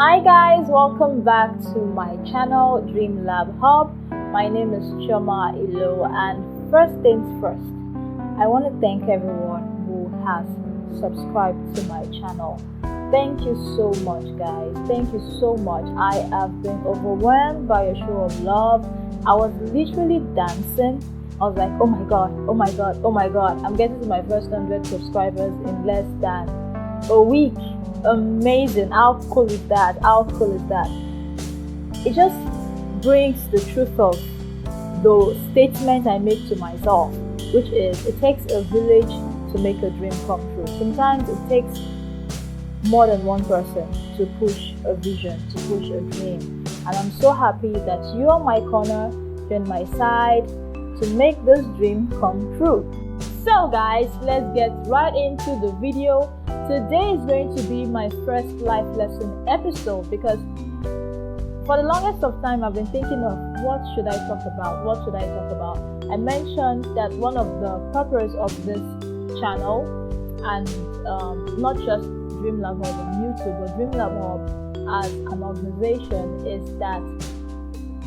Hi guys, welcome back to my channel Dream Lab Hub. My name is Chioma and first things first, I want to thank everyone who has subscribed to my channel. Thank you so much guys, thank you so much. I have been overwhelmed by your show of love. I was literally dancing. I was like, oh my god, oh my god, oh my god, I'm getting to my first 100 subscribers in less than a week. Amazing. How cool is that? How cool is that? It just brings the truth of the statement I make to myself, which is it takes a village to make a dream come true. Sometimes it takes more than one person to push a vision, to push a dream. And I'm so happy that you're on my corner, you're on my side to make this dream come true. So guys, let's get right into the video. Today is going to be my first life lesson episode because for the longest of time I've been thinking of what should I talk about, I mentioned that one of the purpose of this channel and not just Dream Lab Hub on YouTube but Dream Lab Hub as an organization is that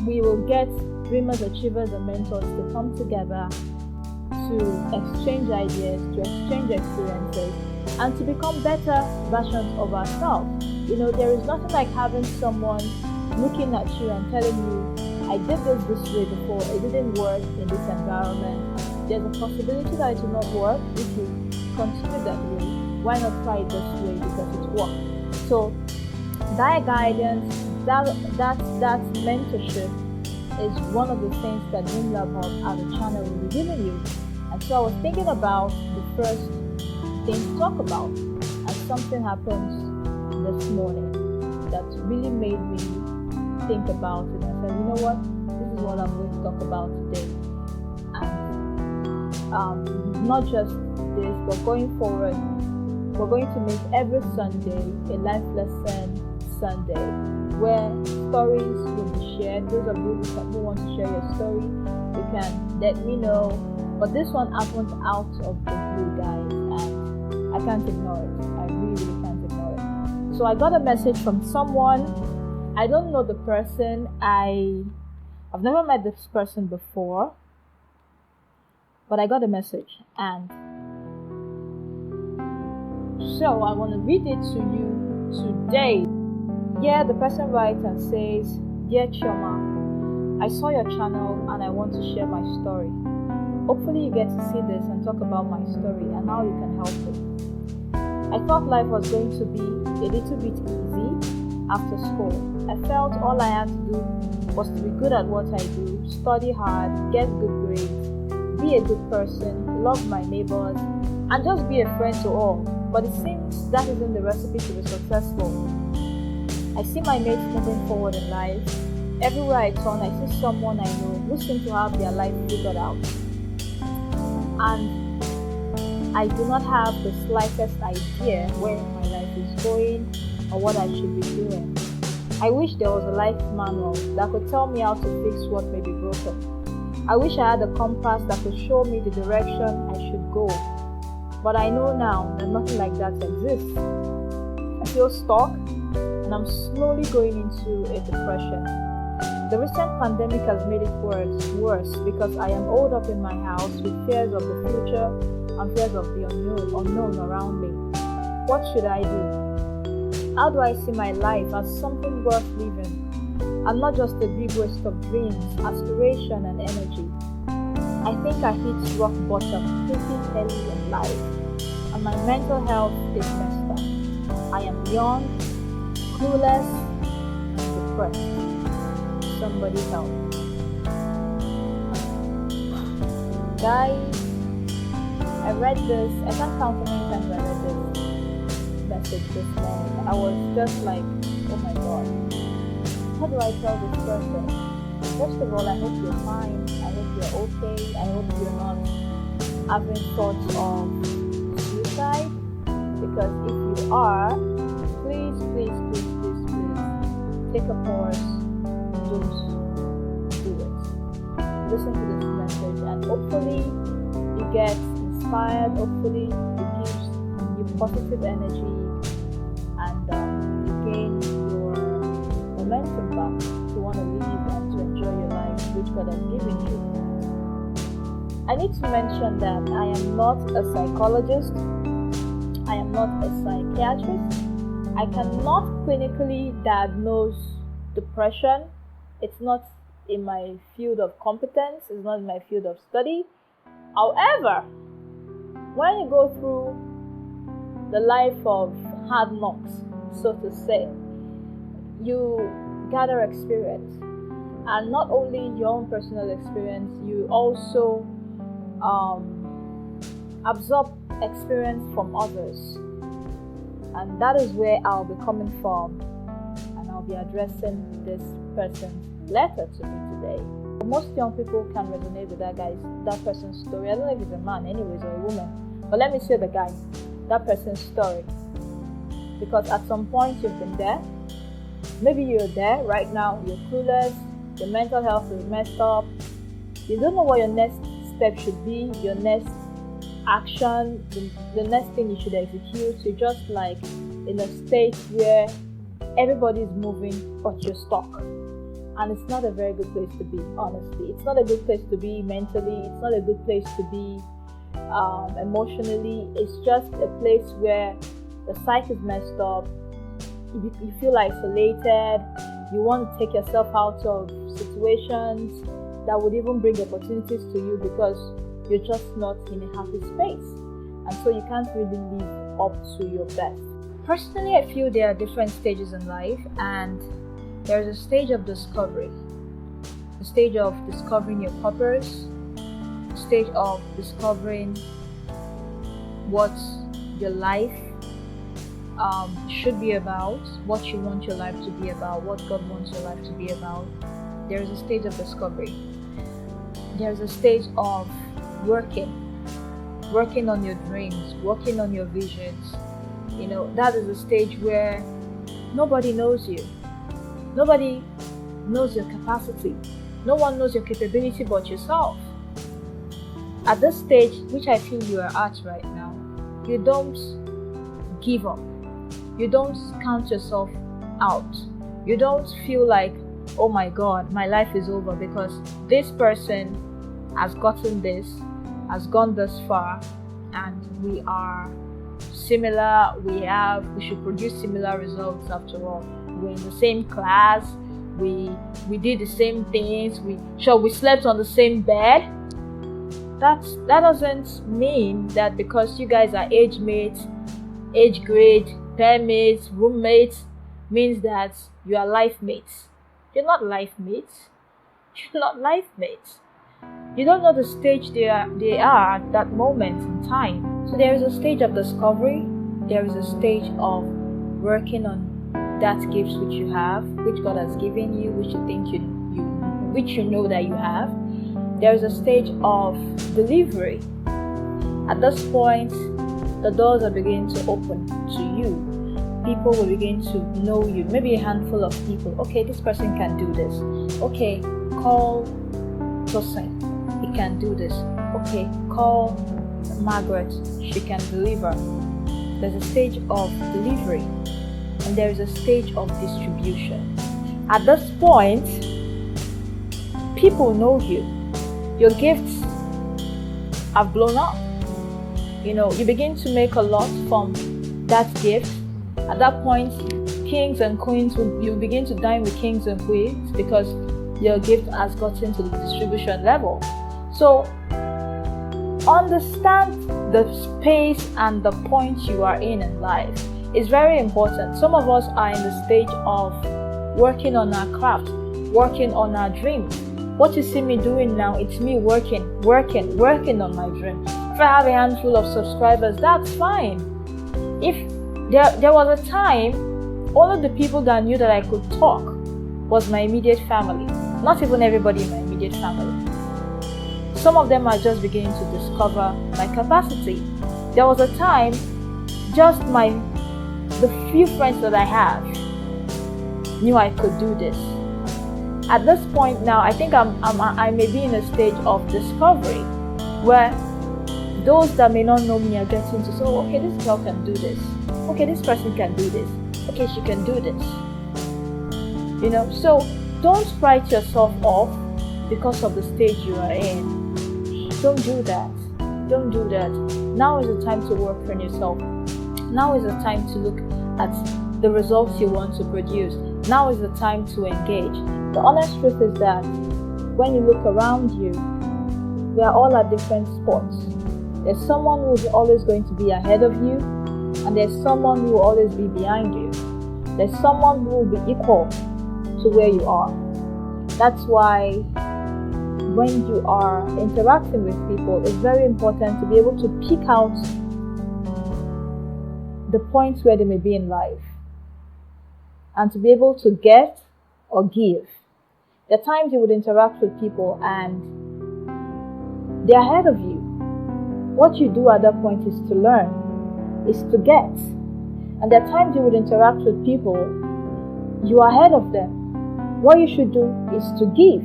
we will get dreamers, achievers and mentors to come together to exchange ideas, to exchange experiences and to become better versions of ourselves. You know, there is nothing like having someone looking at you and telling you, I did this way before, it didn't work in this environment. There's a possibility that it will not work. If you continue that way, why not try it this way because it worked? So that guidance, that mentorship is one of the things that Dream Lab Hub as a channel will be giving you. And so I was thinking about the first thing to talk about, and something happened this morning that really made me think about it. I said, you know what, this is what I'm going to talk about today. And not just this, but going forward, we're going to make every Sunday a life lesson Sunday where stories will be shared. Those of you who want to share your story, you can let me know. But this one happened out of the blue, guys, and I can't ignore it. I really can't ignore it. So I got a message from someone. I don't know the person. I've never met this person before, but I got a message, and so I want to read it to you today. Yeah, the person writes and says, Dear Chioma, I saw your channel and I want to share my story. Hopefully you get to see this and talk about my story and how you can help me. I thought life was going to be a little bit easy after school. I felt all I had to do was to be good at what I do, study hard, get good grades, be a good person, love my neighbors, and just be a friend to all. But it seems that isn't the recipe to be successful. I see my mates moving forward in life. Everywhere I turn, I see someone I know who seems to have their life figured out. And I do not have the slightest idea where my life is going or what I should be doing. I wish there was a life manual that could tell me how to fix what may be broken. I wish I had a compass that could show me the direction I should go. But I know now that nothing like that exists. I feel stuck and I'm slowly going into a depression. The recent pandemic has made it worse because I am holed up in my house with fears of the future and fears of the unknown around me. What should I do? How do I see my life as something worth living and not just a big waste of dreams, aspiration and energy? I think I hit rock bottom pretty early in life and my mental health is messed up. I am young, clueless and depressed. Somebody help. Guys, I read this, I can't count how many times I read this message this morning. I was just like, oh my god, how do I tell this person? First of all, I hope you're fine, I hope you're okay, I hope you're not having thoughts of suicide, because if you are, please take a pause. Don't do it. Listen to this message and hopefully you get inspired, hopefully it gives you positive energy and you gain your I need to mention that I am not a psychologist, I am not a psychiatrist. I cannot clinically diagnose depression. It's not in my field of competence, it's not in my field of study. However, when you go through the life of hard knocks, so to say, you gather experience. And not only your own personal experience, you also absorb experience from others. And that is where I'll be coming from, and I'll be addressing this person's letter to me today. Most young people can resonate with that person's story. I don't know if he's a man anyways or a woman, but let me say the guy, that person's story. Because at some point you've been there. Maybe you're there right now, you're clueless, your mental health is messed up, you don't know what your next step should be, your next action, the next thing you should execute. You're just like in a state where everybody's moving but you're stuck, and it's not a very good place to be. Honestly, it's not a good place to be mentally, it's not a good place to be emotionally. It's just a place where the psyche is messed up, you feel isolated, you want to take yourself out of situations that would even bring opportunities to you because you're just not in a happy space, and so you can't really live up to your best. Personally, I feel there are different stages in life, and there's a stage of discovery, the stage of discovering your purpose, the stage of discovering what your life should be about, what you want your life to be about, what God wants your life to be about. There is a stage of discovery. There is a stage of working on your dreams, working on your visions. That is a stage where nobody knows you. Nobody knows your capacity. No one knows your capability but yourself. At this stage, which I feel you are at right now, you don't give up. You don't count yourself out. You don't feel like, oh my God, my life is over because this person has gotten this, has gone this far, and we are similar. We should produce similar results after all. We're in the same class. We did the same things. We slept on the same bed. That doesn't mean that because you guys are age mates, age grade, pair mates, roommates, means that you are life mates. You're not life mates. You're not life mates. You don't know the stage they are at that moment in time. So there is a stage of discovery. There is a stage of working on that gifts which you have, which God has given you, which you think which you know that you have. There is a stage of delivery. At this point, the doors are beginning to open to you. People will begin to know you. Maybe a handful of people. Okay, this person can do this. Okay, call Tosin. He can do this. Okay, call Margaret. She can deliver. There's a stage of delivery, and there is a stage of distribution. At this point, people know you. Your gifts have blown up. You begin to make a lot from that gift. At that point, kings and queens, you begin to dine with kings and queens because your gift has gotten to the distribution level. So, understand the space and the point you are in life. It's very important. Some of us are in the stage of working on our craft, working on our dreams. What you see me doing now, it's me working on my dream. If I have a handful of subscribers, that's fine. If there was a time, all of the people that knew that I could talk was my immediate family. Not even everybody in my immediate family. Some of them are just beginning to discover my capacity. There was a time, just the few friends that I have knew I could do this. At this point now, I think I may be in a stage of discovery where those that may not know me are getting to say, oh, okay, this girl can do this. Okay, this person can do this. Okay, she can do this. So don't write yourself off because of the stage you are in. Don't do that. Don't do that. Now is the time to work on yourself. Now is the time to look at the results you want to produce. Now is the time to engage. The honest truth is that when you look around you, we are all at different spots. There's someone who's always going to be ahead of you, and there's someone who will always be behind you. There's someone who will be equal to where you are. That's why when you are interacting with people, it's very important to be able to pick out the points where they may be in life and to be able to get or give. There are times you would interact with people and they're ahead of you. What you do at that point is to learn, is to get. And there are times you would interact with people, you are ahead of them. What you should do is to give.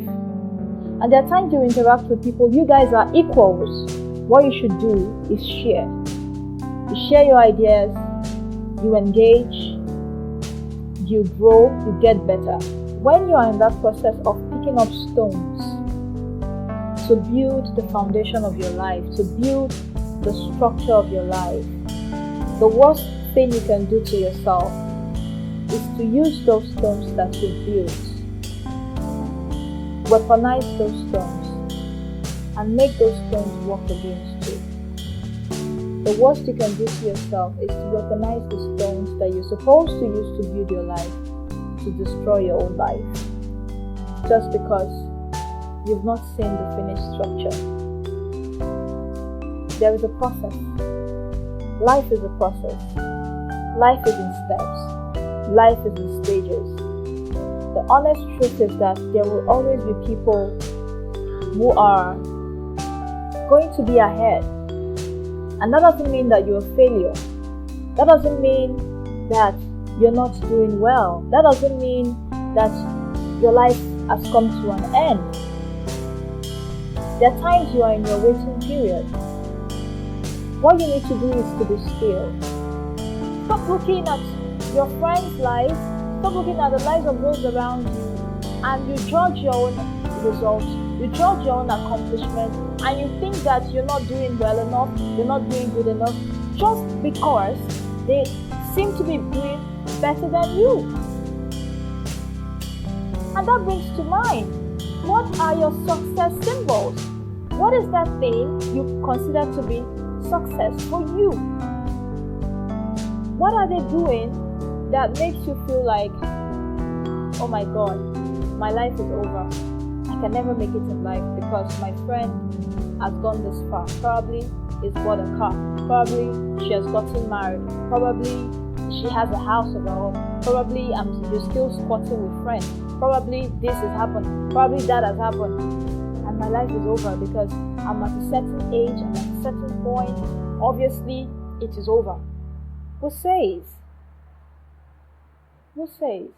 And there are times you interact with people, you guys are equals. What you should do is share. You share your ideas, you engage, you grow, you get better. When you are in that process of picking up stones to build the foundation of your life, to build the structure of your life, the worst thing you can do to yourself is to use those stones that you built, weaponize those stones, and make those stones work against you. The worst you can do to yourself is to weaponize the stones that you're supposed to use to build your life, to destroy your own life, just because you've not seen the finished structure. There is a process. Life is a process. Life is in steps. Life is in stages. The honest truth is that there will always be people who are going to be ahead. And that doesn't mean that you're a failure. That doesn't mean that you're not doing well. That doesn't mean that your life has come to an end. There are times you are in your waiting period. What you need to do is to be still. Stop looking at your friend's life. Stop looking at the lives of those around you, and you judge your own results. You judge your own accomplishments, and you think that you're not doing well enough, you're not doing good enough, just because they seem to be doing better than you. And that brings to mind, what are your success symbols? What is that thing you consider to be success for you? What are they doing that makes you feel like, oh my God, my life is over. I can never make it in life because my friend has gone this far. Probably he's bought a car. Probably she has gotten married. Probably she has a house of her own. Probably you're still squatting with friends. Probably this has happened. Probably that has happened. And my life is over because I'm at a certain age, I'm at a certain point. Obviously, it is over. Who says? Who says?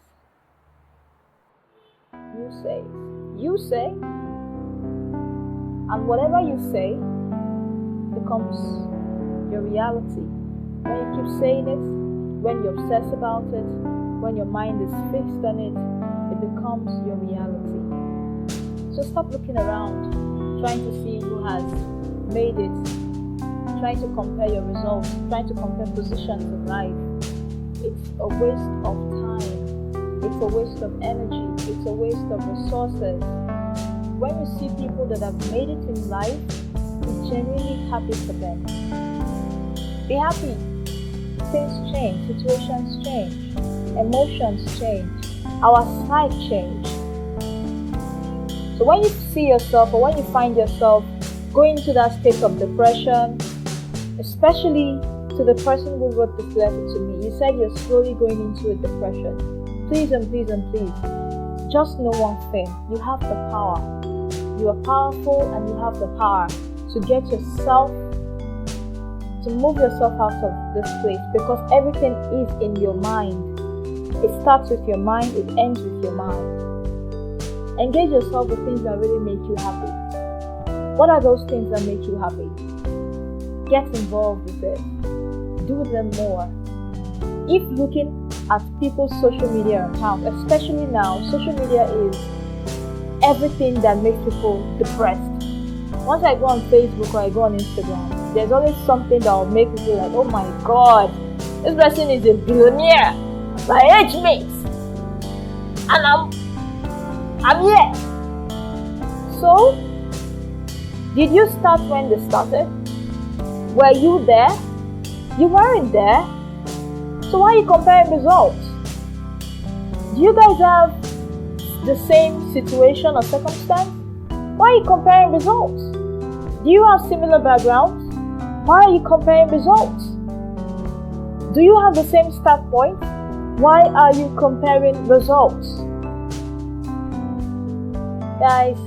You say. You say. And whatever you say becomes your reality. When you keep saying it, when you obsess about it, when your mind is fixed on it, it becomes your reality. So stop looking around, trying to see who has made it, trying to compare your results, trying to compare positions in life. It's a waste of time. It's a waste of energy. It's a waste of resources. When you see people that have made it in life, be genuinely happy for them. Be happy. Things change, situations change, emotions change, our sight change. So when you see yourself or when you find yourself going to that state of depression, especially to the person who wrote this letter to me, you said you're slowly going into a depression. Please and please and please, just know one thing. You have the power. You are powerful and you have the power to get yourself, to move yourself out of this place, because everything is in your mind. It starts with your mind, it ends with your mind. Engage yourself with things that really make you happy. What are those things that make you happy? Get involved with it. Do them more. If looking at people's social media accounts, especially now, social media is everything that makes people depressed. Once I go on Facebook or I go on Instagram, there's always something that will make me feel like, oh my god, this person is a billionaire, my age mates, and I'm here. So, did you start when they started? Were you there? You weren't there. So why are you comparing results? Do you guys have the same situation or circumstance? Why are you comparing results? Do you have similar backgrounds? Why are you comparing results? Do you have the same start point? Why are you comparing results? Guys.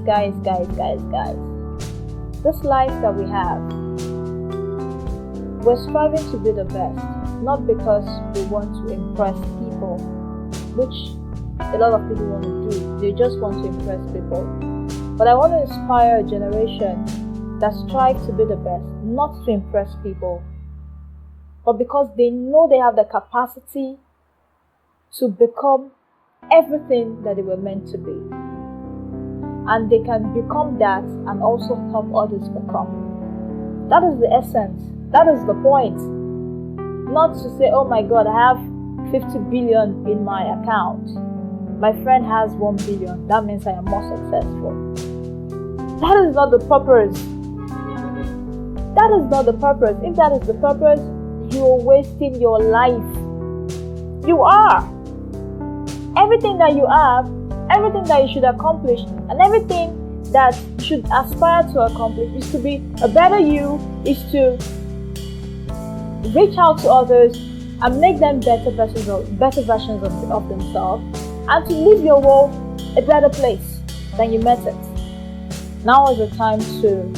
This life that we have, we're striving to be the best, not because we want to impress people, which a lot of people want to do. They just want to impress people. But I want to inspire a generation that strives to be the best, not to impress people, but because they know they have the capacity to become everything that they were meant to be. And they can become that and also help others become. That is the essence. That is the point. Not to say, oh my god, I have 50 billion in my account. My friend has 1 billion. That means I am more successful. That is not the purpose. That is not the purpose. If that is the purpose, you are wasting your life. You are. Everything that you have, everything that you should accomplish, and everything that you should aspire to accomplish is to be a better you, is to reach out to others and make them better versions of themselves, and to leave your world a better place than you met it. Now is the time to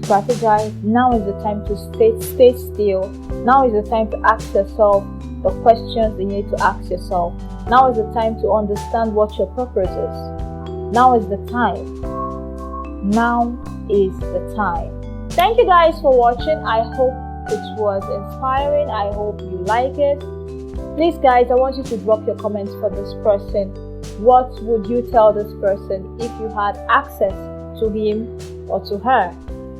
strategize. Now is the time to stay still. Now is the time to ask yourself the questions you need to ask yourself. Now is the time to understand what your purpose is. Now is the time. Now is the time. Thank you guys for watching. I hope it was inspiring. I hope you like it. Please guys, I want you to drop your comments for this person. What would you tell this person if you had access to him or to her?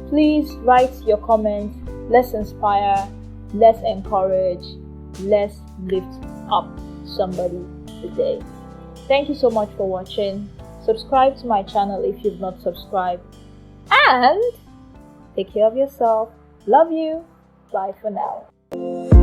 Please write your comments. Let's inspire. Let's encourage. Let's lift up somebody today. Thank you so much for watching. Subscribe to my channel if you've not subscribed. And take care of yourself. Love you. Bye for now.